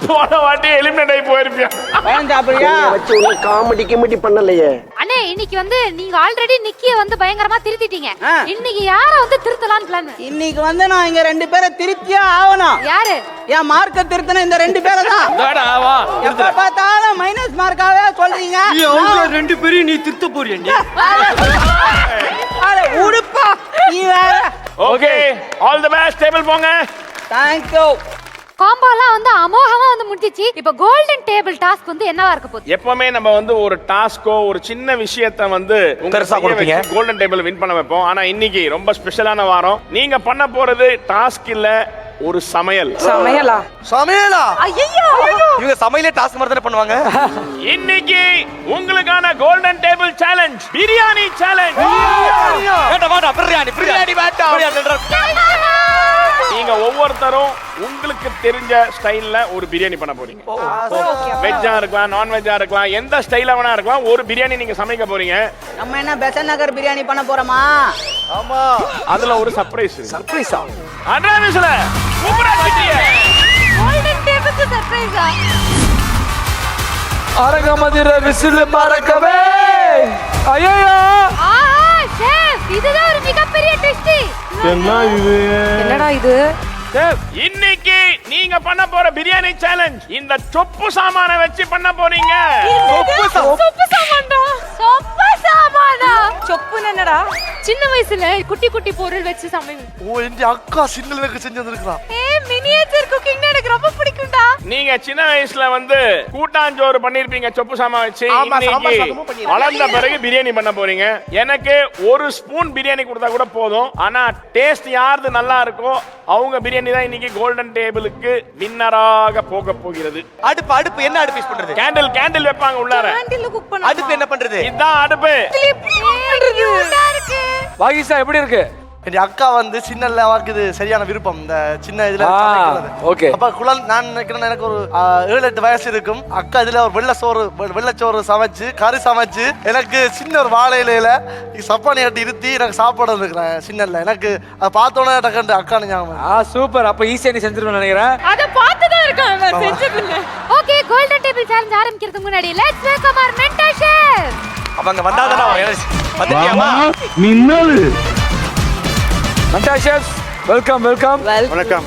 போன வாட்டி எலிமினேட் ஆகி போயிருப்பியா? வச்சு ஒண்ணு காமெடி பண்ணலையே. அண்ணே இன்னைக்கு வந்து நீங்க ஆல்ரெடி நிக்கிய வந்து பயங்கரமா திருத்திட்டீங்க. இன்னைக்கு யார வந்து திருத்தலாம்னு பிளான்? இன்னைக்கு வந்து நான் இங்க 2 பேரை திருத்தியே ஆகணும். யாரு? என் மார்க்க திருத்தன இந்த 2 பேரை தான். எப்ப பார்த்தாலும் மைனஸ் மார்க்காவே சொல்றீங்க. அவங்க 2 பேரையும் நீ திருத்த போறியா? அட உடுப்பா நீ வேற. Okay all the best. Table போங்க. Thank you. காம்போலாம் வந்து அமோகமா வந்து முடிஞ்சிச்சு. இப்போ கோல்டன் டேபிள் டாஸ்க் வந்து என்னவா இருக்க போகுது? எப்பவுமே நம்ம வந்து ஒரு டாஸ்கோ ஒரு சின்ன விஷயத்தை வந்து பெருசா கொடுப்பீங்க. கோல்டன் டேபிள் வின் பண்ண வைப்போம். ஆனா இன்னைக்கு ரொம்ப ஸ்பெஷலான வாரம். நீங்க பண்ண போறது டாஸ்க் இல்ல, ஒரு சமையல். சமையலா? ஐயோ இவங்க சமையலே டாஸ்க் மாதிரி தான பண்ணுவாங்க. இன்னைக்கு உங்களுக்கான golden table challenge biryani challenge. வாடா பிரியாணி வாடா. நீங்க ஒவ்வொருத்தரும் உங்களுக்கு தெரிஞ்ச ஸ்டைல்ல ஒரு பிரியாணி பண்ண போறீங்க. வெஜ்ஜா இருக்கலாம், நான் வெஜ்ஜா இருக்கலாம், எந்த ஸ்டைல வேணா இருக்கலாம். ஒரு பிரியாணி நீங்க சமைக்க போறீங்க. நம்ம என்ன பெசன் நகர் பிரியாணி பண்ண போறோமா? ஆமா. அதுல ஒரு சர்ப்ரைஸ். சர்ப்ரைஸா? அட்ராவிஸ்ல சூப்பரா கிட்டியே. கோல்டன் டேபிளுக்கு சர்ப்ரைஸா? அரங்கமதிர விசில் மறக்கவே. ஐயோ ஷெஃப் இதுதான் ஒரு மிகப்பெரிய ட்விஸ்ட். என்னடா இது? இன்னைக்கு நீங்க பண்ண போற பிரியாணி சேலஞ்ச் இந்த சொப்பு சாமான வச்சு பண்ண போறீங்க. சொப்பு சாமான்டா. சொப்பு சாமானா? சொப்புன்னு என்னடா? சின்ன வயசுல குட்டி குட்டி பொருள் வச்சு சமைங்க. ஓ எங்க அக்கா சின்னலுக்கு செஞ்சு வந்திருக்கா. மினியேச்சர் குக்கிங் எனக்கு ரொம்ப பிடிக்கும்டா. நீங்க சின்ன வயசுல வந்து கூட்டாஞ்சோறு பண்ணிருப்பீங்க சொப்பு சாமா வச்சு. இன்னைக்கு வளர்ந்த பிறகு பிரியாணி பண்ண போறீங்க. எனக்கு ஒரு ஸ்பூன் பிரியாணி கொடுத்தா கூட போதும். ஆனா டேஸ்ட் யாருது நல்லா இருக்கோ அவங்க பிரியாணி தான் இன்னைக்கு கோல்டன் டேபிளுக்கு வின்னராக போக போகிறது. அடுப்பு என்ன அடுப்பு யூஸ் பண்றது? கேண்டில் வைப்பாங்க உள்ளார. கேண்டில்ல குக் பண்ணா அடுப்பு என்ன பண்றது? இதான் அடுப்பு. வாகிசா எப்படி இருக்கு? என் அக்கா வந்து சின்னல்ல வாக்குது சரியான விருப்பம் இந்த சின்ன இதுல ஓகே. அப்ப குழல் நான் நினைக்கிறேன் எனக்கு ஒரு 7-8 வயசு இருக்கும். அக்கா இதுல ஒரு வெள்ளச்சோறு சமைச்சு கறி சமைச்சு எனக்கு சின்ன ஒரு வாழை இலையில சப்பானி கட்டி இருத்தி எனக்கு சாப்பாடு இருக்கிறேன் சின்னல்ல. எனக்கு அதை பார்த்தோன்னே டக்கண்டு அக்கா ஞாபகம். சூப்பர். அப்ப ஈஸியா நீ செஞ்சிருவேன் நினைக்கிறேன். அத பார்த்து தான் இருக்கேன் நான் செஞ்சதில்லை. ஓகே கோல்டன் டேபிள் சேலஞ்ச் ஆரம்பிக்கிறதுக்கு முன்னாடி let's welcome our mentor chef. அவங்க வந்தாதடா வந்துட்டியாமா? மின்னல் மென்டார் ஷெஃப் வெல்கம். வணக்கம்.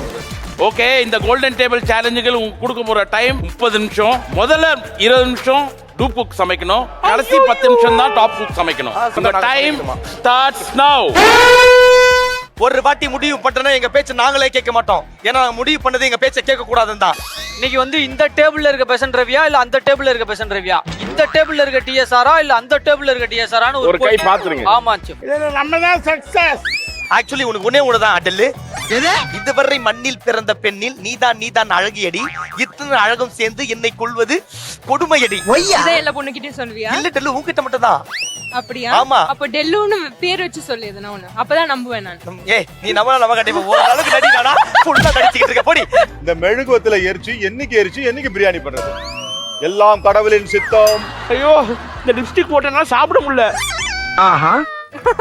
ஓகே இந்த கோல்டன் டேபிள் சேலஞ்சுகள் கொடுக்க போற டைம் 30 நிமிஷம். முதல்ல 20 நிமிஷம் டூப் குக் சமைக்கணும். கடைசி 10 நிமிஷம் தான் டாப் குக் சமைக்கணும். இந்த டைம் ஸ்டார்ட்ஸ் நவ. ஒரு வாட்டி முடிவு பண்றனா எங்க பேச்ச நாங்களே கேட்க மாட்டோம். ஏன்னா முடிவு பண்ணது எங்க பேச்ச கேட்க கூடாதுன்னு தான். இன்னைக்கு வந்து இந்த டேபிள்ல இருக்க பெசன்ட் ரவியா இல்ல அந்த டேபிள்ல இருக்க பெசன்ட் ரவியா, இந்த டேபிள்ல இருக்க டிஎஸ்ஆரா இல்ல அந்த டேபிள்ல இருக்க டிஎஸ்ஆரான்னு ஒரு கை பாத்துருங்க. ஆமா செஃப். இதுல நம்ம தான் சக்சஸ். ஆக்சுவலி உனக்கு ஒண்ணே தான் அடல்லு. இதுவரை மண்ணில் பிறந்த பெண்ணில் நீதான் அழகியடி. இத்தனை அழகும் சேர்ந்து என்னை கொள்வது கொடுமையடி. இதை எல்லா பொண்ணுகிட்டயும் சொல்லுவியா? இல்ல டெல்லு உன்கிட்ட மட்டும் தான். அப்படியா? ஆமா. அப்ப டெல்லுன்னு பேர் வச்சு சொல்லு எதுனா ஒண்ணு. அப்பதான் நம்புவேன் நான். ஏய் நீ நம்ம கண்டிப்பா ஒரு அளவுக்கு நடிடாடா. ஃபுல்லா நடிச்சிட்டு இருக்க போடி. இந்த மெழுகுவத்துல எரிச்சு என்னைக்கு பிரியாணி பண்றது? எல்லாம் கடவுளின் சித்தம். ஐயோ இந்த லிப்ஸ்டிக் போட்டனால சாப்பிட முடியல. ஆஹா.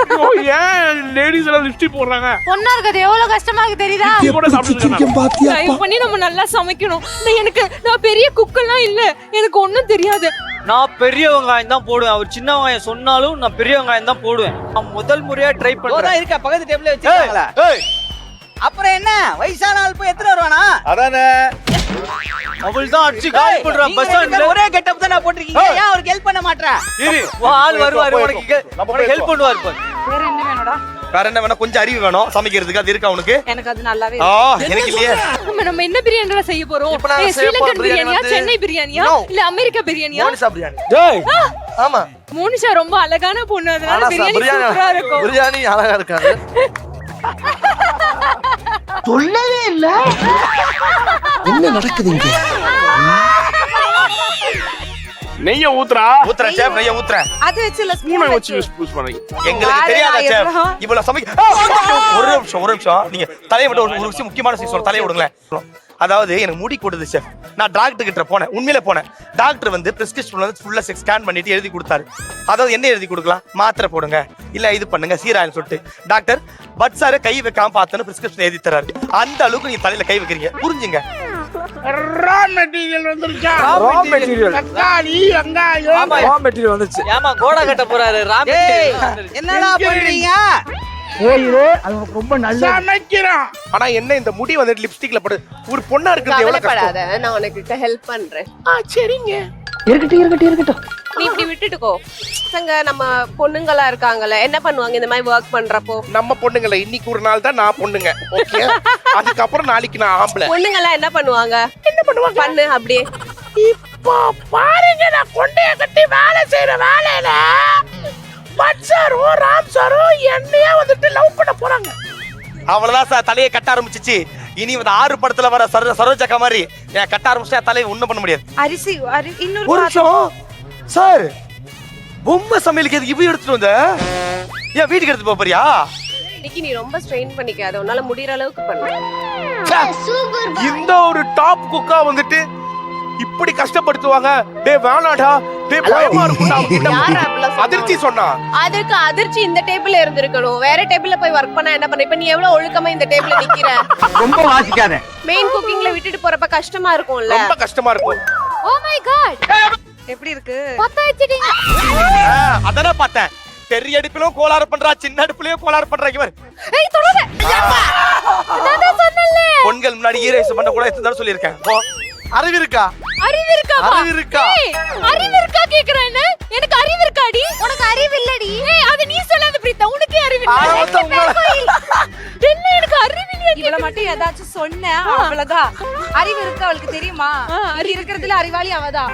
ஐயோ ஏன் லேடிஸ் எல்லாம் லிப்ஸ்டிக் போடுறாங்க? பொண்ணா இருக்கிறது எவ்வளவு கஷ்டமா இருக்கு தெரியுதா? கூட சாப்பிடுங்க. ட்ரை பண்ணி நம்ம நல்லா சமைக்கணும். நான் பெரிய குக்கெல்லாம் இல்ல. எனக்கு ஒண்ணும் தெரியாது. நான் பெரிய வெங்காயம் தான் போடுவேன். அவர் சின்ன வெங்காயம் சொன்னாலும் நான் பெரிய வெங்காயம் தான் போடுவேன். நான் முதல் முறையா ட்ரை பண்றேன். இருக்க பக்கத்து டேபிள்ல வச்சிருக்காங்களா? அப்புறம் என்ன வயசான ஆள் போய் எத்தனை வருவானா? அதானே அவள் தான் அடிச்சு கால் பண்றா. பஸ் ஸ்டாண்ட்ல ஒரே கெட்டப் தான் போட்டுருக்கீங்க. ஏன் அவருக்கு ஹெல்ப் பண்ண மாட்டற? இரு ஆள் வருவாரு உனக்கு ஹெல்ப் பண்ணுவார் பாரு. வேற என்ன வேணும்டா? வேற என்ன வேணும்? கொஞ்சம் அறிவு வேணும் சமைக்கிறதுக்கு. அது இருக்கா உனக்கு? எனக்கு அது நல்லாவே எனக்கு இல்லையே. நம்ம என்ன பிரியாணில செய்ய போறோம்? ஸ்ரீலங்கன் பிரியாணியா, சென்னை பிரியாணியா, இல்ல அமெரிக்கா பிரியாணியா? மோனிஷா பிரியாணி. டேய் ஆமா மோனிஷா ரொம்ப அழகான பொண்ணு. அதனால பிரியாணி சூப்பரா இருக்கும். பிரியாணி அழகா இருக்காது. சொல்லவே இல்ல. என்ன நடக்குது இங்க? நெய்ய ஊத்துறா. ஊத்துற சேஃப் நெய்ய ஊத்துற. அது வெச்சல ஸ்பூனை வச்சு யூஸ் பண்றீங்க. எங்களுக்கு தெரியாத சேஃப். இவ்வளவு சமைக்க ஒரு நிமிஷம் நீங்க தலைய மட்டும் ஒரு விஷயம் முக்கியமான விஷயம் சொல்ல. தலைய விடுங்களேன். அதாவது எனக்கு முடி கொடுது செஃப். நான் டாக்டர் கிட்ட போனேன். உண்மையில போனேன். டாக்டர் வந்து பிரிஸ்கிரிப்ஷன் வந்து ஃபுல்லா ஸ்கேன் பண்ணிட்டு எழுதி கொடுத்தாரு. அதாவது என்ன எழுதி கொடுக்கலாம்? மாத்திரை போடுங்க, இல்ல இது பண்ணுங்க, சீராயின்னு சொல்லிட்டு. டாக்டர் பட் சார கை வைக்காம பார்த்தேன்னு பிரிஸ்கிரிப்ஷன் எழுதி தராரு. அந்த அளவுக்கு நீங்க தலையில கை வைக்கிறீங்க. புரிஞ்சுங்க. ரா மெட்டீரியல் வந்துருச்சா ரா மெட்டீரியல் தக்காளி வெங்காயம் ரா மெட்டீரியல் வந்துச்சு. ஏமா கோடா கட்ட போறாரு என்னடா பண்றீங்க சமைக்கிறோம் ஆனா என்ன இந்த முடி வந்து லிப்ஸ்டிக்ல போடு ஒரு பொண்ணா இருக்கிறது எவ்வளவு கஷ்டம். கவலைப்படாத, நான் உனக்கு ஹெல்ப் பண்றேன். சரிங்க. இருக்கட்டும் நீ இப்படி விட்டுட்டுக்கோ. பசங்க நம்ம பொண்ணுங்களா இருக்காங்கல்ல, என்ன பண்ணுவாங்க இந்த மாதிரி ஒர்க் பண்றப்போ? நம்ம பொண்ணுங்கள இன்னைக்கு ஒரு நாள் தான் நான் பொண்ணுங்க. ஓகே. அதுக்கப்புறம் நாளைக்கு நான் ஆம்பளை. பொண்ணுங்களா என்ன பண்ணுவாங்க? பண்ணு அப்படியே. இப்போ பாருங்க, நான் கொண்டைய கட்டி வேலை செய்யற வேலையில பட் சாரும் ராம் சாரும் என்னையா வந்துட்டு லவ் பண்ண போறாங்க. அவ்வளவுதான் சார் தலையை கட்ட ஆரம்பிச்சிச்சு. இனி வந்து 6 படத்துல வர சரோஜக்கா மாதிரி என் கட்ட ஆரம்பிச்சா தலையை ஒண்ணும் பண்ண முடியாது. அரிசி இன்னொரு ஒரு நிமிஷம் சார், பொம்மை சமையலுக்கு எதுக்கு இவ எடுத்துட்டு வந்த? ஏன் வீட்டுக்கு எடுத்து போறியா? இன்னைக்கு நீ ரொம்ப ஸ்ட்ரெயின் பண்ணிக்காத, உன்னால முடியற அளவுக்கு பண்ணு. இந்த ஒரு டாப் குக்கா வந்துட்டு இப்படி கஷ்டப்படுத்துவாங்க. டேய் வேணாடா, டேய் பயமா இருக்குடா. யார் அப்படிலாம் சொன்னா? அதிர்ச்சி சொன்னா. அதுக்கு அதிர்ச்சி இந்த டேபிள்ல இருந்திருக்கணும். வேற டேபிள்ல போய் ஒர்க் பண்ணா என்ன பண்ண? இப்ப நீ எவ்வளவு ஒழுக்கமா இந்த டேபிள்ல நிக்கிற? ரொம்ப வாசிக்காத. மெயின் குக்கிங்ல விட்டுட்டு போறப்ப கஷ்டமா இருக்கும்ல. ரொம்ப கஷ்டமா இருக்கும். ஓ மை காட், எப்படி இருக்கு? பத்த வச்சிட்டீங்க. அதானே பார்த்தேன். பெரிய அடுப்பிலும் கோளாறு பண்றா, சின்ன அடுப்புலயும் கோளாறு பண்றா இவர். ஏய் தொடாத. நான் சொன்னல. பொண்கள் முன்னாடி ஈரேஸ் பண்ண கூட எத்தனை சொல்லிருக்கேன். போ. அறிவு இருக்கா? அறிவு இருக்கா? அறிவு இருக்கா? அறிவு இருக்கா கேக்குறேன். எனக்கு அறிவு இருக்காடி? உனக்கு அறிவு இல்லடி. ஏய் அது நீ சொல்லாத பிரீதா, உனக்கு அறிவு இல்ல. என்ன எனக்கு அறிவு இல்ல? இவள மட்டும் ஏதாச்சும் சொன்ன அவ்வளவுதான். அறிவு இருக்கு அவளுக்கு தெரியுமா? அறிவு இருக்கிறதுல அறிவாளி அவதான்.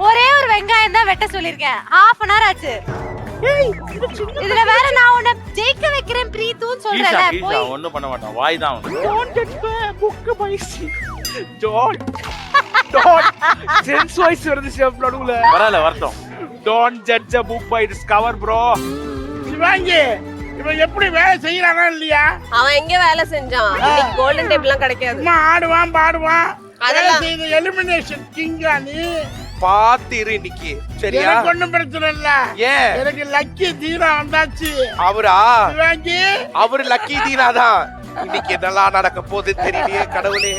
ஒரே ஒரு வெங்காயம் தான் வெட்ட சொல்லிருக்கேன். half an hour ஆச்சு. இதுல வேற நான் உன்னை ஜெயிக்க வைக்கிறேன் பிரீத்துன்னு சொல்றல. போய் ஒண்ணும் பண்ண மாட்டான், வாய் தான் அவனுக்கு. Don't judge the book by its don't sense wise வருது ஷெஃப் நடுவுல. வரல வரட்டும். Don't judge a book by its cover bro. Shivangi இவன் எப்படி வேலை செய்யறானா இல்லையா? அவன் எங்க வேலை செஞ்சான்? இன்னைக்கு கோல்டன் டேபிள்லாம் கிடைக்காது. சும்மா ஆடுவான் பாடுவான். அதெல்லாம் செய்த எலிமினேஷன் கிங்கா நீ. பாத்திரு இன்னைக்கு. சரியா? எனக்கு ஒண்ணும் பிரச்சனை இல்ல. ஏன்? எனக்கு லக்கி தீரா வந்தாச்சு. அவரா? சிவாங்கி அவரு லக்கி தீனா தான். இன்னைக்கு என்னெல்லாம் நடக்க போகுது தெரியலையே கடவுளே.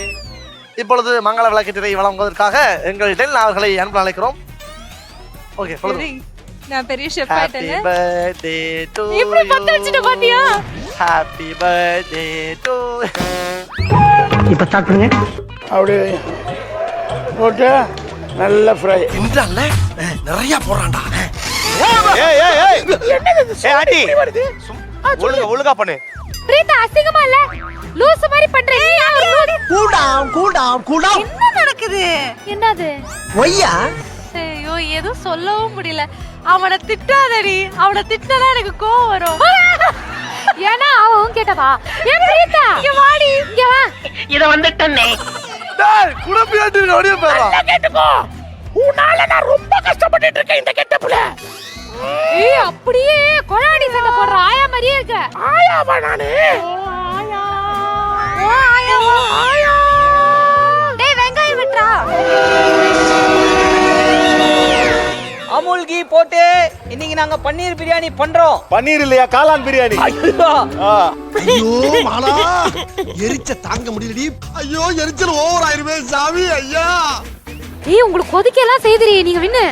இப்பொழுது மங்கள விளக்கத்திரை வழங்குவதற்காக எங்களிடம் அவர்களை அன்பு அழைக்கிறோம். ஓகே சொல்லுங்க. நான் பெரிய ஷெஃப் ஹாப்பி ஆயிட்டேன். பர்த்டே டு இப்படி பத்த வச்சிட்டு பாத்தியா? Happy birthday to. இப்ப ஸ்டார்ட் பண்ணுங்க. அப்படியே போட்டு நல்ல ஃப்ரை. இன்றான்ல நிறைய போறான்டா. ஏய் ஏய் ஏய் ஏய் ஆண்டி ஒழுங்கா பண்ணு. பிரீதா அசிங்கமா இல்ல? லூஸ் மாதிரி பண்றீங்க. Cool down. என்ன நடக்குது? என்னது? ஒய்யா ஐயோ எதுவும் சொல்லவும் முடியல. அவனை திட்டாதடி. அவனை திட்டினா எனக்கு கோவம் வரும். ஏன்னா அவன் கேட்டவா? ஏன் பிரீதா இங்க வாடி, இங்க வா. இத வந்துட்டனே. டேய் குளப்பி ஆண்டி ஓடிய போறா. கேட்டுக்கோ, உன்னால நான் ரொம்ப கஷ்டப்பட்டுட்டு இருக்கேன் இந்த கெட்டப்புல. ஏய் அப்படியே கொழாடி சண்டை போடுற ஆயா மாதிரியே இருக்க. ஆயாவா நானு? ஆயா ஆயா. டேய் வெங்காயம் விட்றா. அமுல் கீ போட்டு இன்னைக்கு நாங்க பன்னீர் பிரியாணி பண்றோம். பன்னீர் இல்லையா, காளான் பிரியாணி. ஐயோ மாலா, எரிச்ச தாங்க முடியலடி. ஐயோ எரிச்சல் ஓவர் ஆயிருமே சாமி. ஐயா ஏய் உங்களுக்கு கொதிக்க எல்லாம் செய்துறீ நீங்க வின்னு.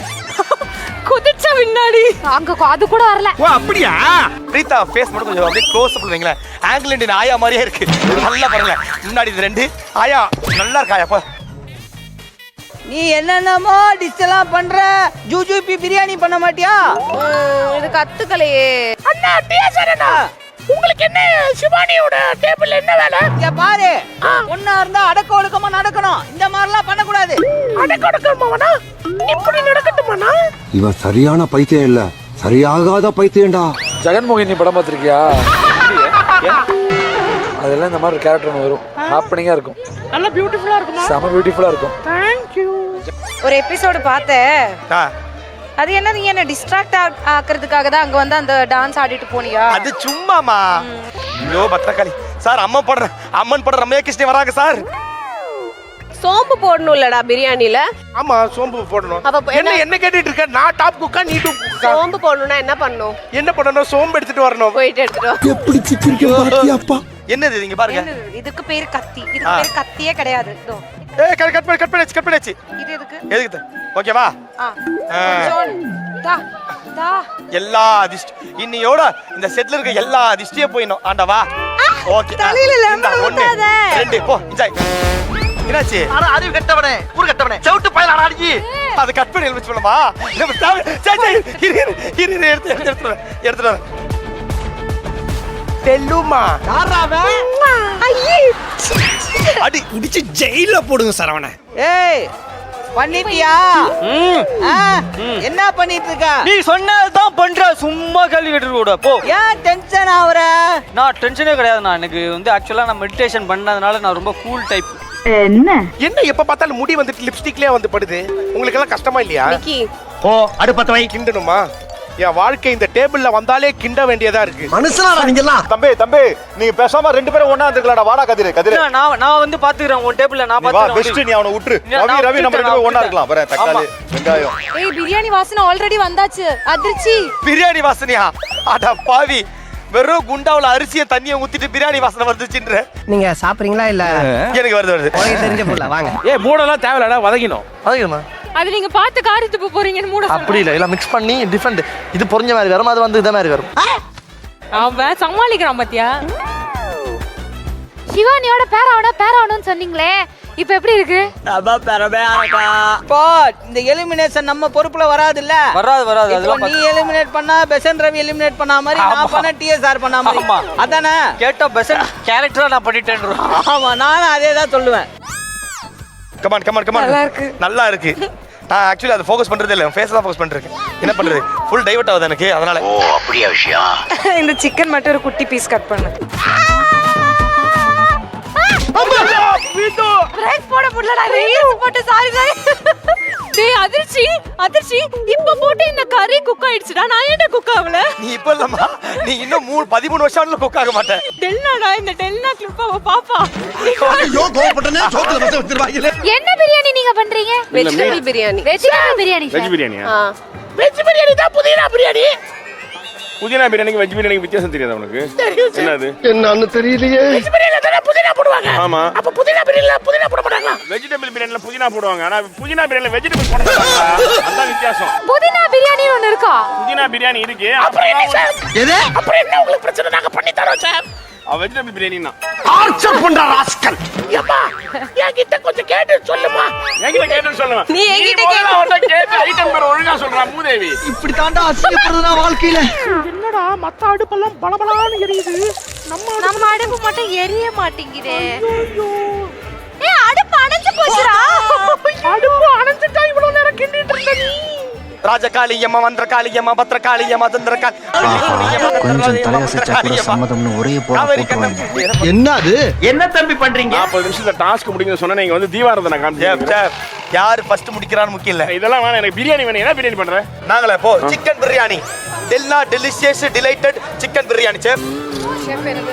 கொதிச்ச வின்னாடி அங்க அது கூட வரல. ஓ அப்படியா? பிரீதா ஃபேஸ் மட்டும் கொஞ்சம் அப்படியே க்ளோஸ் அப் பண்ணுவீங்களா? ஆங்கிள் இண்டியன் ஆயா மாதிரியே இருக்கு. நல்லா பாருங்க. முன்னாடி இது ரெண்டு ஆயா நல்லா இருக்கா ஆயா. நீ என்னென்னமோ டிஷ் எல்லாம் பண்ற. ஜூஜூபி பிரியாணி பண்ண மாட்டியா? இது கத்துக்கலையே. அண்ணா டிஎஸ்ஆர் அண்ணா, உங்களுக்கு என்ன சிவானியோட டேபிள்ல என்ன வேலை? இங்க பாரு, ஒண்ணா இருந்தா அடக்க ஒடுக்கமா நடக்கணும். இந்த மாதிரிலாம் பண்ண கூடாது. அடக்க ஒடுக்கமாவனா? இப்படி நடக்கட்டுமாண்ணா? இவன் சரியான பைத்தியம் இல்ல, சரியாகாத பைத்தியம்டா. ஜெகன்மோகினி படம் பார்த்திருக்கியா? அதெல்லாம் இந்த மாதிரி கேரக்டர் ஒன்று வரும். ஹாப்பனிங்கா இருக்கும். நல்ல பியூட்டிஃபுல்லா இருக்குமா? செம பியூட்டிஃபுல்லா இருக்கும். Thank you. ஒரு எபிசோடு பார்த்தேன். அது என்ன நீ என்ன டிஸ்ட்ராக்ட் ஆக்குறதுக்காக தான் அங்க வந்து அந்த டான்ஸ் ஆடிட்டு போனியா? அது சும்மாமா. ஐயோ பத்ரகாளி சார், அம்மன் படம் ரம்யா கிருஷ்ணன் வராங்க சார். சோம்பு போடணும்லடா பிரியாணில. ஆமா சோம்பு போடணும். அப்ப என்ன கேட்டிட்டு இருக்க? நான் டாப் குக்கா நீ டாப் குக்கா? சோம்பு போடணும்னா என்ன பண்ணணும்? என்ன பண்ணணும்? சோம்பு எடுத்துட்டு வரணும். போயிட்டு எடுத்துட்டு வா. எப்படி சிக்கிரிக்க பாத்தியாப்பா? என்னது இங்க பாருங்க. என்னது? இதுக்கு பேரு கத்தி. இதுக்கு பேரு கத்தியே கிடையாது. இதோ. ஏய் கட் பண்ணியாச்சு. இது எதுக்கு? எதுக்கு? ஓகேவா? தா தா. எல்லா அதிர்ஷ்ட இன்னையோட இந்த செட்ல இருக்க எல்லா அதிர்ஷ்டியே போயிடும். ஆண்டவா. ஓகே. தலையில இந்த லெமன் 1 ஊத்தாத. 2 போ என்ஜாய். என்னாச்சு? ஆனா அறிவு கட்டவனே ஊரு கட்டவனே செவுட்டு பையன் ஆடாடி அது கட் பண்ணி எழுதி சொல்லமா? எடுத்துட்டு தெல்லுமா அடி இடிச்சு ஜெயில போடுங்க சரவண. ஏய் பண்ணிட்டியா? என்ன பண்ணிட்டு இருக்க? நீ சொன்னதான் பண்ற, சும்மா கேள்வி கேட்டு கூட போ. ஏன் டென்ஷன் ஆகுற? நான் டென்ஷனே கிடையாது. எனக்கு வந்து ஆக்சுவலா நான் மெடிடேஷன் பண்ணதுனால நான் ரொம்ப கூல் டைப். என்ன எப்ப பார்த்தாலும் முடி வந்துட்டு லிப்ஸ்டிக்லயே வந்து படுது? உங்களுக்கு எல்லாம் கஷ்டமா இல்லையா? ஓ அடுப்பத்த வை கிண்டணுமா? என் வாழ்க்கை இந்த டேபிள்ல வந்தாலே கிண்ட வேண்டியதா இருக்கு. மனுஷனாடா நீங்க எல்லாம். தம்பி நீங்க பேசாம 2 பேரும் ஒண்ணா இருந்துக்கலாம்டா. வாடா கதிரு நான் வந்து பாத்துக்கிறேன் உன் டேபிள்ல. நான் வா பாத்துக்கிறேன். பெஸ்ட். நீ அவனை விட்டுரு. நான் ரவி நம்ம 2 பேரும் ஒண்ணா விட்டுட்டேன். இருக்கலாம். வர தக்காளி வெங்காயம். ஏய் பிரியாணி வாசனை ஆல்ரெடி வந்தாச்சு. அதிர்ச்சி. பிரியாணி வாசனையா? அட பாவி, வெறும் குண்டாவுல அரிசியை தண்ணியை ஊத்திட்டு பிரியாணி வாசனை வந்துச்சுன்ற. நீங்க சாப்பிடுறீங்களா இல்ல? எனக்கு வருது. தெரிஞ்ச போல வாங்க. மூடெல்லாம் தேவையில்லடா, வதக்கினோம். அதுக்குமா அது நீங்க பார்த்து காரி துப்ப போறீங்கன்னு மூட அப்படி இல்ல எல்லாம் மிக்ஸ் பண்ணி டிஃபரெண்ட். இது பொரிஞ்ச மாதிரி வரும், அது வந்து இத மாதிரி வரும். அவன் சமாளிக்கிறான் பாத்தியா? சிவானியோட பேராவணும்னு சொன்னீங்களே, இப்ப எப்படி இருக்கு? இப்போ இந்த எலிமினேஷன் நம்ம பொறுப்புல வராது இல்ல? வராது. இப்போ அதெல்லாம் நீ எலிமினேட் பண்ணா பெசன் ரவி எலிமினேட் பண்ண மாதிரி, நான் பண்ண டிஎஸ்ஆர் பண்ண மாதிரி. ஆமா. அதானே கேட்டா பெசன் கேரக்டரா நான் பண்ணிட்டேன். ஆமா, நானும் அதே தான் சொல்லுவேன். கமான் நல்லா இருக்கு. நான் ஆக்சுவலி அதை ஃபோக்கஸ் பண்றதே இல்ல, ஃபேஸ் தான் ஃபோக்கஸ் பண்ணிருக்கேன். என்ன பண்றது, ஃபுல் டைவர்ட் ஆகுது எனக்கு. அதனால அப்படியே விஷயம். இந்த சிக்கன் மட்டும் ஒரு குட்டி பீஸ் கட் பண்ணு. பிரேக் போட முடியலடா. ரீல்ஸ் போட்டு சாரி. டேய் அதிர்ச்சி இப்ப போட்டு இந்த கறி குக் ஆயிடுச்சுடா. நான் ஏன்டா குக் ஆகல? நீ இப்ப இல்லம்மா, நீ இன்னும் 13 வருஷம் குக் ஆக மாட்டேன். டெல்னாடா, இந்த டெல்னா கிளிப் பாப்பா. ஐயோ கோவப்பட்டனே சோத்துல வச்சு வச்சிருவாங்களே. என்ன பிரியாணி நீங்க பண்றீங்க? வெஜிடபிள் பிரியாணி. வெஜ் பிரியாணியா? வெஜ் பிரியாணி தான் புதினா பிரியாணி. புதினா பிரியாணிக்கு வெஜ் பிரியாணிக்கு வித்தியாசம் தெரியாதா உனக்கு? என்னது? என்னன்னு தெரியலையே. வெஜ் பிரியாணில தான புதினா போடுவாங்க. ஆமா. அப்ப புதினா பிரியாணில புதினா போட மாட்டாங்க. வெஜிடபிள் பிரியாணில புதினா போடுவாங்க. ஆனா புதினா பிரியாணில வெஜிடபிள் போட மாட்டாங்க. அதான் வித்தியாசம். புதினா பிரியாணி ஒன்னு இருக்கா? புதினா பிரியாணி இருக்கு. அப்புறம் என்ன சார்? எது? அப்புறம் என்ன உங்களுக்கு பிரச்சனை? நாங்க பண்ணி தரோம் சார். வெஜிடபிள் பிரியாணினா ஆர்ச்சர் பண்ற ராஸ்கல். ஏப்பா என்கிட்ட கொஞ்சம் கேட்டு சொல்லுமா. என்கிட்ட கேட்டு சொல்லுங்க. நீ என்கிட்ட முதல்ல அவன்கிட்ட கேட்டு ஐட்டம் பேர் ஒழுங்கா சொல்றான் மூதேவி. இப்படி தாண்டா அசிங்கப்படுறதுனா வாழ்க்கையில. என்னடா மத்த அடுப்பெல்லாம் பளபளன்னு எரியுது, நம்ம அடுப்பு மட்டும் எரிய மாட்டேங்குதே. ஏய் அடுப்பு அணைஞ்சு போச்சுடா. அடுப்பு அணைஞ்சிட்டா இவ்வளவு நேரம் கிண்டிட்டு இருந்த நீ. ராஜகாளியம்மா மந்திரகாளியம்மா பத்ரகாளியம்மா தந்திரகாளி கொஞ்சம் தலையசைச்சா கூட சம்மதம்னு ஒரே போட போட்டுருவாங்க. என்னது? என்ன தம்பி பண்றீங்க? 40 நிமிஷத்துல டாஸ்க் முடிங்க சொன்னா நீங்க வந்து தீவாரத்தை காமிச்சேன். யாரு ஃபர்ஸ்ட் முடிக்கிறான்னு முக்கியம் இல்ல. இதெல்லாம் வேணாம், எனக்கு பிரியாணி வேணும். என்ன பிரியாணி பண்ற? நாங்களே போ chicken biryani. Delna delicious delighted chicken biryani chef.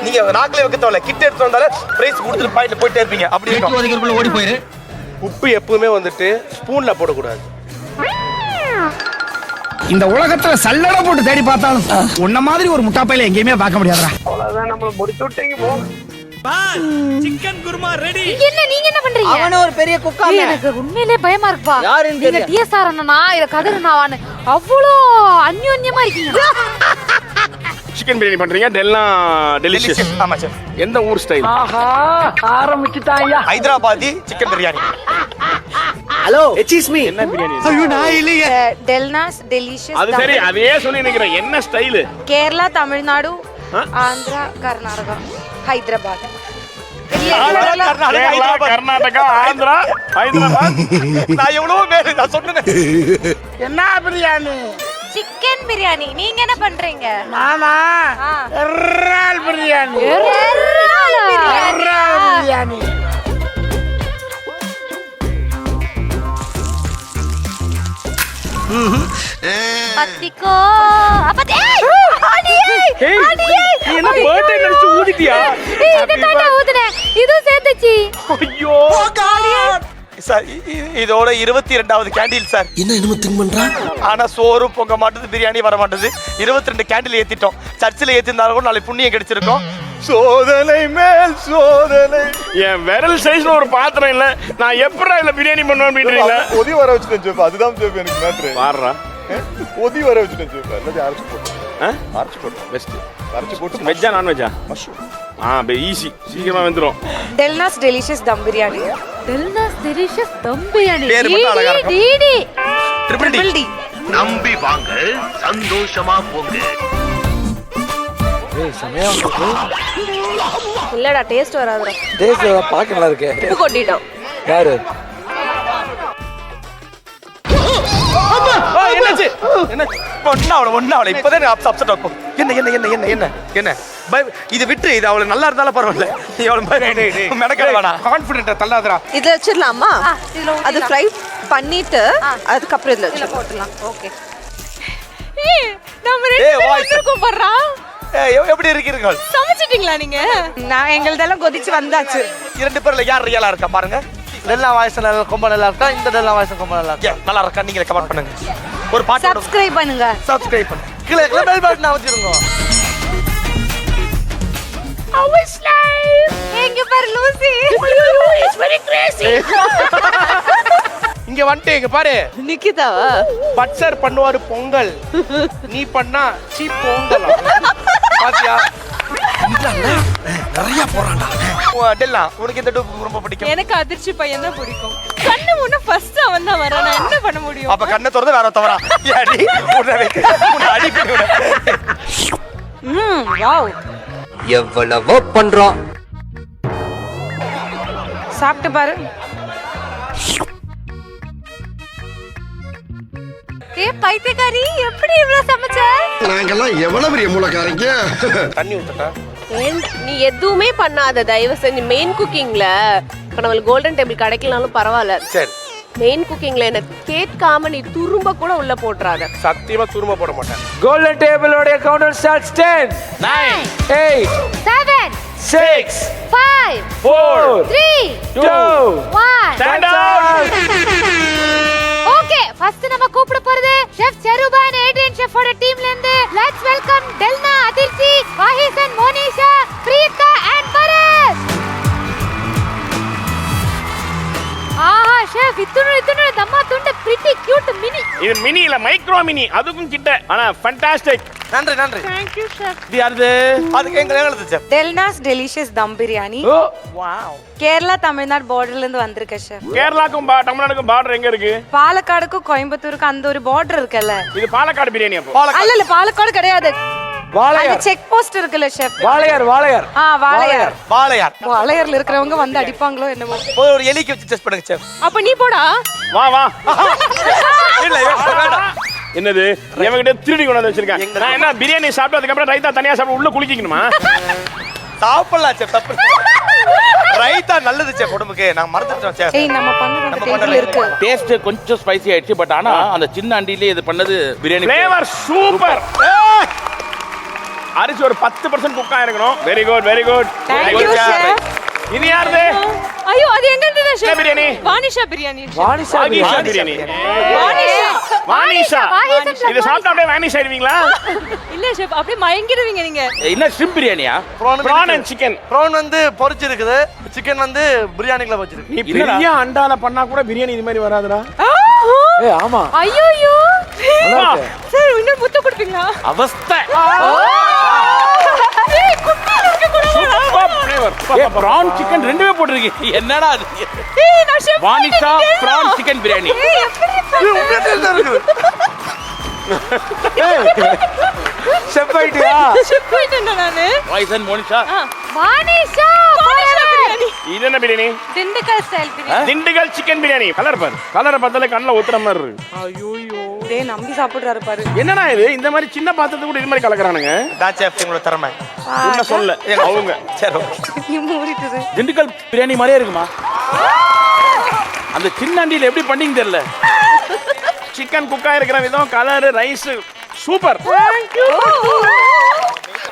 நீங்க நாக்கிலே வைக்க தேவையில்ல, கிட்ட எடுத்து வந்தாலே பிரைஸ் கொடுத்துட்டு பாயிண்ட்ல போயிட்டே இருப்பீங்க. அப்படி இருக்கும். ஓடி போயிரு. உப்பு எப்பவுமே வந்துட்டு ஸ்பூன்ல போடக்கூடாது. இந்த உலகத்துல சல்லடை போட்டு தேடி பார்த்தாலும் உன்ன மாதிரி ஒரு முட்டாப்பையில எங்கேயுமே பார்க்க முடியாதுடா. அவ்வளவுதான், நம்மள முடிச்சு விட்டீங்க போ. Chicken kurma ready. என்ன நீங்க என்ன பண்றீங்க? அவன ஒரு பெரிய குக்கா. எனக்கு உண்மையிலே பயமா இருக்குப்பா. யாருன்னு நீங்க தெரியல. டிஎஸ்ஆர் அண்ணனா இல்ல கதிர் அண்ணாவான்னு அவ்வளோ அந்யோன்யமா இருக்கீங்க. சிக்கன் பிரியாணி பண்றீங்க. டெல்னா டெலிஷியஸ். ஆமா செஃப். எந்த ஊர் ஸ்டைல்? ஆரம்பிச்சுட்டாயா? Hyderabadi chicken biryani. Hello excuse me. என்ன பிரியாணி? ஐயோ நான் இல்லையே. டெல்னாஸ் டெலிஷியஸ். அது சரி, அதே சொல்லி நிக்கிறேன். என்ன ஸ்டைல்? கேரளா, தமிழ்நாடு, ஆந்திரா, கர்நாடகா, ஹைதராபாத். கேரளா, கர்நாடகா, ஆந்திரா, ஹைதராபாத். நான் எவ்வளவு பேரு நான் சொன்னேன். என்ன பிரியாணி? சிக்கன் பிரியாணி. நீங்க என்ன பண்றீங்க? நானா இறால் பிரியாணி. பிரியாணி. பத்திக்கோ அப்பதே ஆடியே என்ன பர்த்டே நினைச்சு ஊதிட்டியா? இது தாண்டா ஊதுனே. இது சேர்த்துச்சி. ஐயோ சார் இதோட 22வது கேண்டில் சார். என்ன என்னமோ திங்க் பண்றா? ஆனா சோறும் பொங்க மாட்டேது, பிரியாணி வர மாட்டேது. 22 கேண்டில் ஏத்திட்டோம். சர்ச்சில் ஏத்திருந்தாலும் கூட நாளைக்கு புண்ணியம் கிடைச்சிருக்கும். சோதனை மேல் சோதனை. என் விரல் சைஸ்ல ஒரு பாத்திரம் இல்ல, நான் எப்படா இல்ல பிரியாணி பண்ணுவேன் அப்படின்றீங்களா? கொதி வர வச்சுட்டேன் செஃப், அதுதான் செஃப் எனக்கு மேட்ரு. பாடுறா கொதி வர வச்சுட்டேன் செஃப், எல்லாத்தையும் அரைச்சு போட்டேன். அரைச்சு போட்டேன், பெஸ்ட். அரைச்சு போட்டு வெஜ்ஜா நான்வெஜ்ஜா? மஷ்ரூம். ஈஸி, சீக்கிரமா வந்துரும். டெல்னாஸ் டெலிஷியஸ் தம் பிரியாணி. டெல்னாஸ் டெலிஷியஸ் தம் பிரியாணி. பேரு மட்டும் அழகா இருக்கும். DD triple D. நம்பி வாங்க, சந்தோஷமா போங்க. ஏய் செமையா இருக்கு. இல்லடா டேஸ்ட் வராதுடா. டேஸ்ட் பார்க்க நல்லா இருக்கே. உப்பு கொட்டிட்டோம். யாரு? என்னாச்சு? என்ன? ஒண்ணா அவளை இப்பதான் அப்செட் ஆகும். என்ன? இது விட்டு இது அவளை நல்லா இருந்தாலும் பரவாயில்ல. நீ அவளை மெனக்கட வேணாம். கான்ஃபிடென்ட்டா தள்ளாதடா. இதுல வச்சிரலாமா? அது ஃப்ரை பண்ணிட்டு அதுக்கப்புறம் இதுல போட்டுலாம். ஓகே. ஏய் நம்ம ரெண்டு பேரும் கூப்பிடுறா. எப்படி இருக்கீர்கள்? சமைச்சிட்டீங்களா நீங்க? நான் எங்களுதெல்லாம் கொதிச்சு வந்தாச்சு. இரண்டு பேர்ல யார் ரியலா இருக்கா பாருங்க. டெல்லா வாய்ஸ் நல்லா ரொம்ப நல்லா இருக்கா, இந்த டெல்லா வாய்ஸ் ரொம்ப நல்லா இருக்கா? நல்லா இருக்கா? நீங்களே கமெண்ட் பண்ணுங்க. ஒரு பாட்டு சப்ஸ்கிரைப் பண்ணுங்க. சப்ஸ்கிரைப் பண்ணுங்க. கீழ பெல் பட்டன் அழுத்திடுங்க. எங்க பாரு லூசி. It's very Crazy. இங்க வந்துட்டு இங்க பாரு, நிக்கிதாவா? பட்சர் பண்ணுவாரு பொங்கல், நீ பண்ணா சீப் பொங்கல். பாத்தியா? நிறைய போறான்டா. டெல்லா உனக்கு இந்த டூப் ரொம்ப பிடிக்கும்? எனக்கு அதிர்ச்சி பையன் தான் பிடிக்கும். கண்ணு முன்ன ஃபர்ஸ்ட் அவன் தான் வரான். நான் என்ன பண்ண முடியும்? அப்ப கண்ணை திறந்து வேற தவறா? அடி உன்னை அடி பண்ணி. வாவ். எவ்வளவோ பண்றோம். சாப்பிட்டு பாரு. ஏ பைத்தியக்காரி, எப்படி இவ்ளோ சமைச்ச? நாங்கெல்லாம் எவ்வளவு பெரிய மூலக்காரங்க. தண்ணி ஊத்துட்டா. நீ எதுவுமே பண்ணாத, தயவு செஞ்சு மெயின் குக்கிங்ல நம்மளுக்கு கோல்டன் டேபிள் கிடைக்கலனாலும் பரவாயில்ல. சரி. மெயின் குக்கிங்ல என்ன கேட்காம நீ துரும்ப கூட உள்ள போட்றாத. சத்தியமா துரும்ப போட மாட்டேன். கோல்டன் டேபிளோட counter starts 10 9 8 7 6 5 4 3 2 1 Stand up. Okay, first நம்ம கூப்பிட போறது ஷெஃப் செருபான் ஏடியன் ஷெஃபோட டீம்ல இருந்து. லெட்ஸ் வெல்கம் டெல்னா, அதிர்ச்சி, வாஹிசன், மோனிஷா, பிரீதா அண்ட் பரத். ஆஹா ஷெஃப், இத்துணு தம்மா துண்ட பிரிட்டி கியூட் மினி. இது மினி இல்ல, மைக்ரோ மினி, அதுக்கும் கிட்ட. ஆனா ஃபேண்டாஸ்டிக். நன்றி. Thank you chef. இது யாருது? அதுக்கு எங்களுக்கு chef. டெல்னாஸ் delicious dum biryani. Wow. Kerala Tamil Nadu பார்டர்ல இருந்து வந்திருக்க ஷெஃப். கேரளாக்கும் தமிழ்நாடுக்கும் பார்டர் எங்க இருக்கு? பாலக்காடுக்கும் கோயம்புத்தூருக்கும் அந்த ஒரு பார்டர் இருக்குல்ல. இது பாலக்காடு பிரியாணி. அப்போ அல்ல பாலக்காடு கிடையாது. அந்த வாளையார். செக் போஸ்ட் இருக்குல்ல ஷெஃப். வாளையார். வாளையார். வாளையார். வாளையார்ல இருக்கிறவங்க வந்து அடிப்பாங்களோ என்னமோ. ஒரு எலிக்கு வச்சு டெஸ்ட் பண்ணுங்க செஃப். அப்ப நீ போடா. வா. இல்ல வேண்டாம். என்னது எவங்கிட்ட திருடி கொண்டு வச்சிருக்கேன்? நான் என்ன பிரியாணி சாப்பிட்டு அதுக்கப்புறம் ரைத்தா தனியா சாப்பிட்டு உள்ள குளிக்கணுமா? சாப்பிடலாம் செஃப், தப்பு. ரைத்தா நல்லது செஃப் உடம்புக்கு. நான் மறந்துட்டேன் செஃப். ஏய் நம்ம பண்ணது டேபிள்ல இருக்கு. டேஸ்ட் கொஞ்சம் ஸ்பைசி ஆயிடுச்சு, பட் ஆனா அந்த சின்ன அண்டிலே இது பண்ணது பிரியாணி ஃப்ளேவர் சூப்பர். அரிசி ஒரு 10% குக் ஆயிருக்கணும். Very good. Thank you chef. இது யாருது? ஐயோ அது எங்க இருந்தது என்ன ஷெஃப்? பிரியாணி? வானிஷா பிரியாணி. வாணிஷா வானிஷா பிரியாணி. பிரியாணி. வானிஷா. இது சாப்பிட்டா அப்படியே வானிஷ் ஆயிடுவீங்களா? இல்ல ஷெஃப், அப்படியே மயங்கிடுவீங்க நீங்க. என்ன ஷ்ரிம்ப் பிரியாணியா? Prawn and chicken. ப்ரான் வந்து பொரிச்சு இருக்குது, சிக்கன் வந்து பிரியாணிக்குள்ள வச்சிருக்கு. நீ பெரிய அண்டால பண்ணா கூட பிரியாணி இது மாதிரி வராதுடா. ஏய் ஆமா ஐயோ நல்லா இருக்கு. சார் இன்னொரு முத்து கொடுப்பீங்களா? அவஸ்தை. ஏய் குட்டி இருக்க கூட. Super flavour. ஏய் prawn chicken ரெண்டுமே போட்டுருக்கீங்க. என்னடா அது? ஏய் நான் ஷெஃப். வானிஷா prawn chicken biryani. ஏய் எப்படி ஷெஃப் ஐடியா. ஷெஃப் போயிட்டேன் நானு. வாய்சன் மோனிஷா. வானிஷா பிரியாணி. இது என்ன biryani? Dindigul style biryani. Dindigul chicken biryani. Colour பாரு. கலரை பார்த்தாலே கண்ணுல ஊத்துற மாதிரி இருக்கு. ஐயோயோ டேய் நம்பி சாப்பிடுறாரு பாரு. என்னடா இது? இந்த மாதிரி சின்ன பாத்திரத்துக்கு கூட இது மாதிரி கலக்குறானுங்க. தான் செஃப் உங்களோட திறமை. உன்ன சொல்ல அவங்க. சரி ஓகே. நீ மூடிட்டுது. திண்டுக்கல் பிரியாணி மாதிரியே இருக்குமா? அந்த சின்ன அண்டியில எப்படி பண்ணீங்க தெரியல. சிக்கன் குக்கா இருக்கிற விதம், கலர், ரைஸ் சூப்பர்.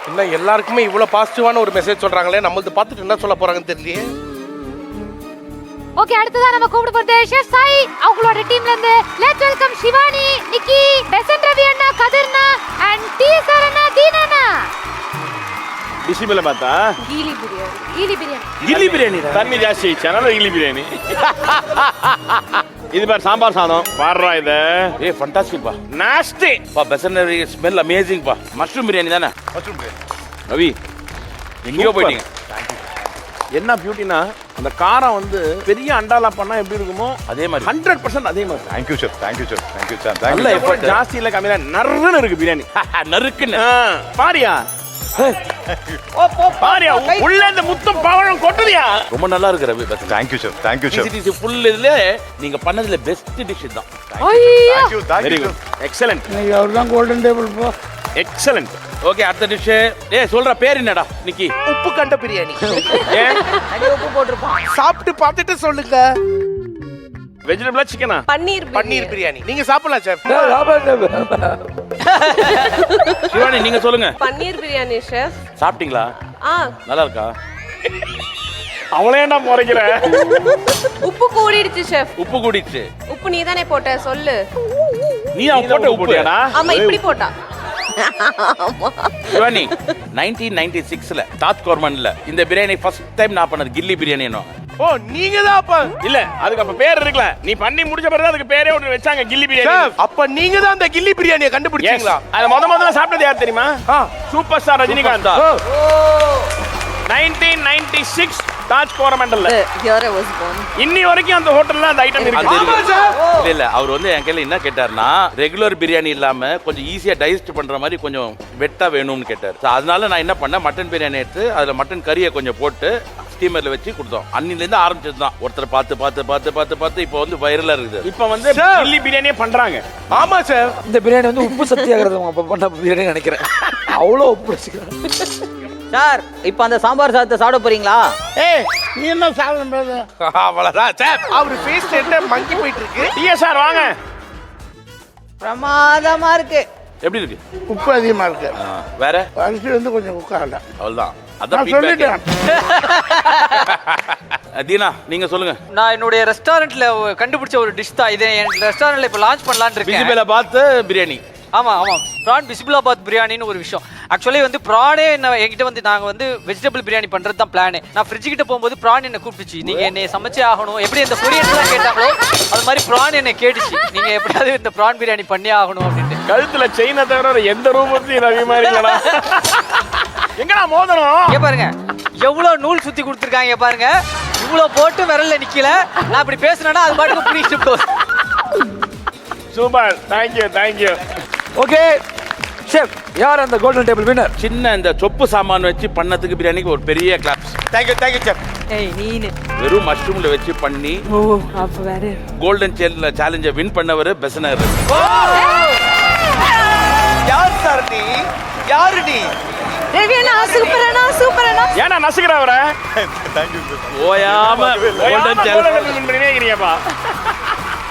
இன்னும் எல்லாருக்குமே இவ்வளவு பாசிட்டிவான ஒரு மெசேஜ் சொல்றாங்களே, நம்மளது பார்த்துட்டு என்ன சொல்ல போறாங்கன்னு தெரியலையே. ஓகே, அடுத்ததா நம்ம கூப்பிட போறது ஷெஃப் சாய் அவங்களோட டீம்ல இருந்து. லெட்ஸ் வெல்கம் சிவானி, நிக்கி, பெசன் ரவி அண்ணா, கதிர்னா அண்ட் டி சரணா, தீனானா. பிசிபில பார்த்தா கீலி பிரியாணி கீலி பிரியாணி கில்லி பிரியாணி தண்ணி ஜாஸ்தி ஆயிடுச்சு இட்லி பிரியாணி. இது பாரு சாம்பார் சாதம் பாடுறா இத. ஏய் ஃபண்டாஸ்டிக் பா. நாஸ்டி பா பெசனரி ஸ்மெல் அமேசிங் பா. மஷ்ரூம் பிரியாணி தானே? மஷ்ரூம் பிரியாணி. ரவி எங்கேயோ போயிட்டீங்க. என்ன பியூட்டினா அந்த காரம் வந்து பெரிய அண்டாலா பண்ணா எப்படி இருக்குமோ அதே மாதிரி 100% அதே மாதிரி. Thank you sir, thank you sir, thank you sir, நல்ல தேங்க்யூ. எஃபர்ட் ஜாஸ்தி இல்ல கம்மியா நறுன்னு இருக்கு பிரியாணி. நறுக்குன்னு பாரியா பாரியா உள்ள இந்த முத்தம் பவழம் கொட்டுதியா. ரொம்ப நல்லா இருக்கு Ravi. Thank you sir, thank you sir. DC DC full இதுல நீங்க பண்ணதுல பெஸ்ட் டிஷ் இதுதான். Thank you, very thank you good excellent இன்னைக்கு அவர் தான் கோல்டன் டேபிள் போ. எக்ஸலென்ட். ஓகே அடுத்த டிஷ். ஏய் சொல்ற பேர் என்னடா நிக்கி? உப்பு கண்ட பிரியாணி. ஏன் நிறைய உப்பு போட்டிருப்பான். சாப்பிட்டு பார்த்துட்டு சொல்லுங்க. வெஜிடபிளா சிக்கனா? பன்னீர் பிரியாணி. நீங்க சாப்பிடலாம் சார். சிவானி நீங்க சொல்லுங்க. பன்னீர் பிரியாணி ஷெஃப். சாப்பிட்டீங்களா? நல்லா இருக்கா? அவளே என்ன முறைக்கிற? உப்பு கூடிடுச்சு ஷெஃப். உப்பு கூடிச்சு. உப்பு நீ தானே போட்ட சொல்லு. நீ அவன் போட்ட உப்பு போட்டியாடா? ஆமா இப்படி போட்டா. சிவானி 1996ல தாஜ் கோர்மன்ல இந்த பிரியாணி ஃபர்ஸ்ட் டைம் நான் பண்ணது கில்லி பிரியாணி. ஓ நீங்க தான் அப்ப. இல்ல அதுக்கு அப்ப பேர் இருக்குல. நீ பண்ணி முடிச்ச பிறகு அதுக்கு பேரே ஒன்னு வெச்சாங்க கில்லி பிரியாணி. அப்ப நீங்க தான் அந்த கில்லி பிரியாணியை கண்டுபிடிச்சீங்களா? அது முதல்ல சாப்பிட்டது யார் தெரியுமா? Super star Rajinikanth. 1996 தாஜ் கோரமண்டல்ல. Here I was born. இன்னி வரைக்கும் அந்த ஹோட்டல்ல அந்த ஐட்டம் இருக்கு. இல்ல இல்ல அவர் வந்து என் கையில என்ன கேட்டார்னா ரெகுலர் பிரியாணி இல்லாம கொஞ்சம் ஈஸியா டைஜஸ்ட் பண்ற மாதிரி கொஞ்சம் வெட்டா வேணும்னு கேட்டார். அதனால நான் என்ன பண்ணேன் மட்டன் பிரியாணி எடுத்து அதுல மட்டன் கறியை கொஞ்சம் போட்டு ஸ்டீமர்ல வச்சு கொடுத்தோம். அன்னில இருந்து ஆரம்பிச்சது தான். ஒருத்தர் பார்த்து பார்த்து பார்த்து பார்த்து பார்த்து இப்போ வந்து வைரலா இருக்குது. இப்போ வந்து கில்லி பிரியாணியே பண்றாங்க. ஆமா சார். இந்த பிரியாணி வந்து உப்பு சத்தியாகிறது அப்ப பண்ண பிரியாணி நினைக்கிறேன். அவ்வளோ உப்பு வச்சுக்கிறேன். சார் இப்போ அந்த சாம்பார் சாதத்தை சாப்பிட போறீங்களா? ஏய் நீ என்ன சாப்பிடுறது? அவ்வளவுதான் சார். அவர் ஃபேஸ் என்ன மங்கி போயிட்டு இருக்கு. டிஎஸ்ஆர் வாங்க. பிரமாதமா இருக்கு. எப்படி இருக்கு? உப்பு அதிகமா இருக்கு. வேற அரிசி வந்து கொஞ்சம் குக்காகல. அவ்வளவுதான். அதான் நான் சொல்லிட்டேன். தீனா நீங்க சொல்லுங்க. நான் என்னுடைய ரெஸ்டாரண்ட்ல கண்டுபிடிச்ச ஒரு டிஷ் தான் இது. என் ரெஸ்டாரண்ட்ல இப்ப லான்ச் பண்ணலாம்னு இருக்கேன். பிசிபேல பார்த்து பிரியாணி. ஆமா ஆமா ப்ரான் பிசிபிளாபாத் பிரியாணின்னு ஒரு விஷயம். ஆக்சுவலி வந்து ப்ரானே என்ன என்கிட்ட வந்து நாங்க வந்து வெஜிடபிள் பிரியாணி பண்றது தான் பிளானே. நான் ஃப்ரிட்ஜ் கிட்ட போகும்போது ப்ரான் என்ன கூப்பிட்டுச்சு. நீங்க என்னை சமைச்சே ஆகணும். எப்படி இந்த கொரியன்ஸ்லாம் கேட்டாங்களோ அது மாதிரி ப்ரான் என்ன கேட்டுச்சு. நீங்க எப்படியாவது இந்த ப்ரான் பிரியாணி பண்ணி ஆகணும் அப்படின்ட்டு. கழுத்துல செயினை தவிர எந்த ரூபத்தையும் ரவி மாதிரி இல்லடா. எங்கடா மோதிரம்? இங்க பாருங்க எவ்வளவு நூல் சுத்தி கொடுத்துருக்காங்க பாருங்க. இவ்வளவு போட்டு விரல்ல நிக்கல. நான் இப்படி பேசுனேன்னா அது பாட்டுக்கு புரிஞ்சுட்டு போகுது. Super. Thank you thank you. Okay chef யார் அந்த கோல்டன் டேபிள் வின்னர்? சின்ன இந்த சொப்பு சாமான் வச்சு பண்ணதுக்கு பிரியாணிக்கு ஒரு பெரிய கிளாப்ஸ். Thank you thank you sir. ஏய் நீனு. வெறும் மஷ்ரூம்ல வச்சு பண்ணி ஓ அப்ப வேற. கோல்டன் சேலஞ்சை வின் பண்ணவர் பெசனர். யார் சார் நீ? யாரு நீ? ரவியண்ணா சூப்பரண்ணா. ஏன்னா நசுக்கிற அவரை தேங்க்யூ சார். ஓயாம கோல்டன் சேலஞ்ச் வின் பண்ணினே இருக்கீங்கப்பா.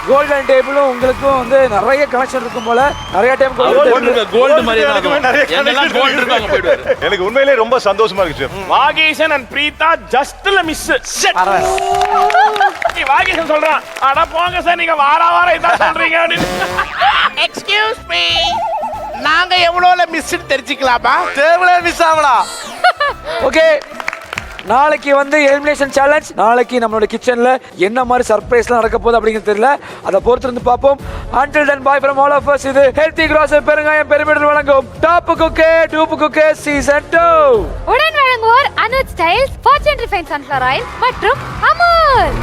கோல்டன் டேபிளும் உங்களுக்கும் வந்து நிறைய கனெக்ஷன் இருக்கும் போல. நிறைய டைம் கோல்டு மாதிரி தான் இருக்கும். எங்கெல்லாம் கோல்டு இருக்கு அங்க போயிடுவாரு. எனக்கு உண்மையிலேயே ரொம்ப சந்தோஷமா இருக்கு சார். வாகீசன் அண்ட் பிரீதா ஜஸ்ட்ல மிஸ். வாகீசன் சொல்றான் அட போங்க சார் நீங்க வாரம் இதான் சொல்றீங்க அப்படின்னு. Excuse me. நாங்க எவ்வளவுல மிஸ்ன்னு தெரிஞ்சுக்கலாமா? டேபிளே மிஸ் ஆவலா? ஓகே நாளைக்கு வந்து எலிமினேஷன் சேலஞ்ச். நாளைக்கு நம்மளோட கிச்சன்ல என்ன மாதிரி சர்ப்ரைஸ்லாம் நடக்க போகுது அப்படிங்கிறது தெரியல. அதை பொறுத்து இருந்து பார்ப்போம். Until then bye from all of us. இது ஹெல்தி கிராசரி பெருங்காயம் பெருமிடல் வழங்கும் டாப் குக்கே டூப் குக்கே சீசன் 2 உடன் வழங்குவோர் Anuj styles, fortune refine sunflower oil மற்றும் அமுல்.